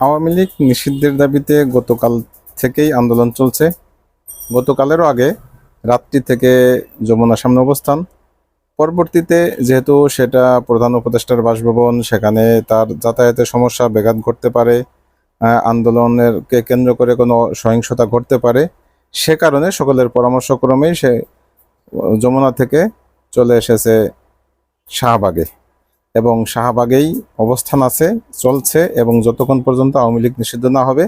আওয়ামী লীগ নিষিদ্ধের দাবিতে গতকাল থেকেই আন্দোলন চলছে। গতকালেরও আগে রাত্রি থেকে যমুনার সামনে অবস্থান। পরবর্তীতে যেহেতু সেটা প্রধান উপদেষ্টার বাসভবন, সেখানে তার যাতায়াতের সমস্যা ব্যাঘাত ঘটতে পারে, আন্দোলনেরকে কেন্দ্র করে কোনো সহিংসতা ঘটতে পারে, সে কারণে সকলের পরামর্শক্রমেই সে যমুনা থেকে চলে এসেছে শাহবাগে এবং শাহবাগেই অবস্থান চলছে এবং যতক্ষণ পর্যন্ত আওয়ামী লীগ নিষিদ্ধ না হবে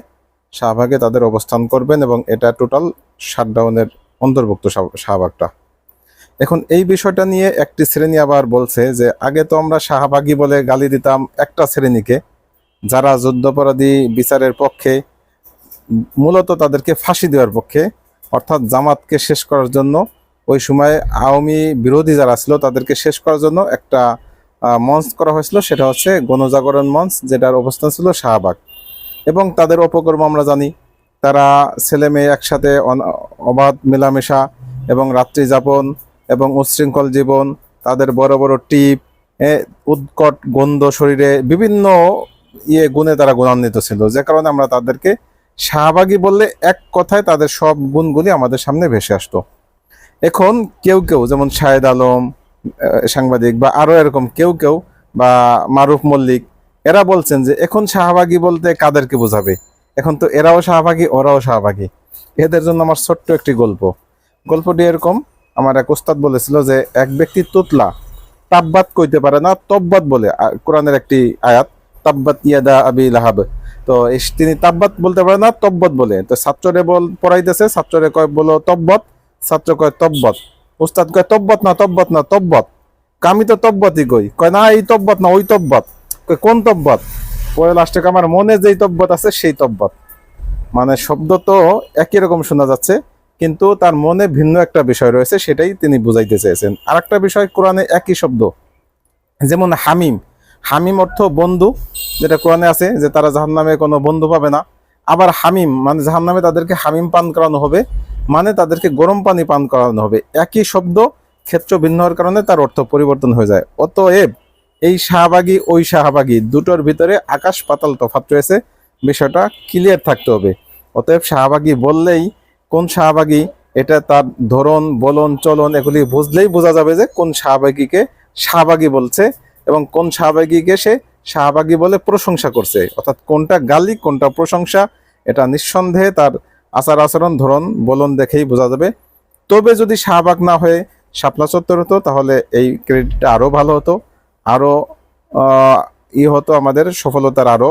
শাহবাগে তাদের অবস্থান করবেন এবং এটা টোটাল শাটডাউনের অন্তর্ভুক্ত শাহবাগটা। এখন এই বিষয়টা নিয়ে একটি শ্রেণী আবার বলছে যে আগে তো আমরা শাহবাগী বলে গালি দিতাম একটা শ্রেণীকে, যারা যুদ্ধাপরাধী বিচারের পক্ষে, মূলত তাদেরকে ফাঁসি দেওয়ার পক্ষে, অর্থাৎ জামাতকে শেষ করার জন্য ওই সময় আওয়ামী বিরোধী যারা ছিল তাদেরকে শেষ করার জন্য একটা মঞ্চ করা হয়েছিল, সেটা হচ্ছে গণজাগরণ মঞ্চ, যেটার অবস্থান ছিল শাহবাগ। এবং তাদের অপকর্ম আমরা জানি, তারা ছেলে মেয়ে একসাথে অবাধ মেলামেশা এবং রাত্রি যাপন এবং উচ্ছৃঙ্খল জীবন, তাদের বড় বড় টিপ, উৎকট গন্ধ শরীরে বিভিন্ন গুণে তারা গুণান্বিত ছিল, যে কারণে আমরা তাদেরকে শাহবাগী বললে এক কথায় তাদের সব গুণগুলি আমাদের সামনে ভেসে আসতো। এখন কেউ কেউ যেমন শাহেদ আলম সাংবাদিক বা আরো এরকম কেউ কেউ বা মারুফ মল্লিক, এরা বলছেন যে এখন শাহবাগী বলতে কাদেরকে বোঝাবে, এখন তো এরাও শাহবাগী ওরাও শাহবাগী। এদের জন্য আমার ছোট্ট একটি গল্পটি এরকম। আমার এক ওস্তাদ বলেছিল যে এক ব্যক্তি তুতলা, তাব্বাত কইতে পারে না, তব্বাত বলে, কোরআনের একটি আয়াত, তাব্বাত ইয়াদা আবি লাহাব। তো তিনি তাব্বাত বলতে পারে না, তব্বত বলে। তো ছাত্ররে পড়াইতেছে, ছাত্ররে কয় বলো তব্বত, ছাত্র কয় তব্বত, উস্তাদ কয় তব্বত না তব্বত না তব্বত, আমি তো তব্বতই কয় না এই তব্বত না ওই তব্বত, কয় কোন তব্বত, পরে লাস্টে আমার মনে যেই তব্বত আছে সেই তব্বত। মানে শব্দ তো একই রকম শোনা যাচ্ছে, কিন্তু তার মনে ভিন্ন একটা বিষয় রয়েছে, সেটাই তিনি বুঝাইতে চেয়েছেন। আর একটা বিষয়, কোরআনে একই শব্দ, যেমন হামিম, হামিম অর্থ বন্ধু, যেটা কোরআনে আছে যে তারা জাহান্নামে কোনো বন্ধু পাবে না। আবার হামিম মানে জাহান্নামে তাদেরকে হামিম পান করানো হবে, মানে তাদেরকে গরম পানি পান করানো হবে। একই শব্দ ক্ষেত্র ভিন্ন হওয়ার কারণে তার অর্থ পরিবর্তন হয়ে যায়। অতএব এই শাহবাগী ওই শাহবাগী দুটোর ভিতরে আকাশ পাতাল তফাৎ রয়েছে, বিষয়টা ক্লিয়ার থাকতে হবে। অতএব শাহবাগী বললেই কোন শাহবাগী, এটা তার ধরন বলন চলন এগুলি বুঝলেই বোঝা যাবে যে কোন শাহবাগীকে শাহবাগী বলছে এবং কোন শাহবাগীকে সে শাহবাগী বলে প্রশংসা করছে, অর্থাৎ কোনটা গালি কোনটা প্রশংসা, এটা নিঃসন্দেহে তার আচার আচরণ ধরন বলন দেখেই বোঝা যাবে। তবে যদি শাহবাগ না হয়ে শাপলা চত্বর হতো তাহলে এই ক্রেডিটটা আরো ভালো হতো, আরো হতো, আমাদের সফলতার আরো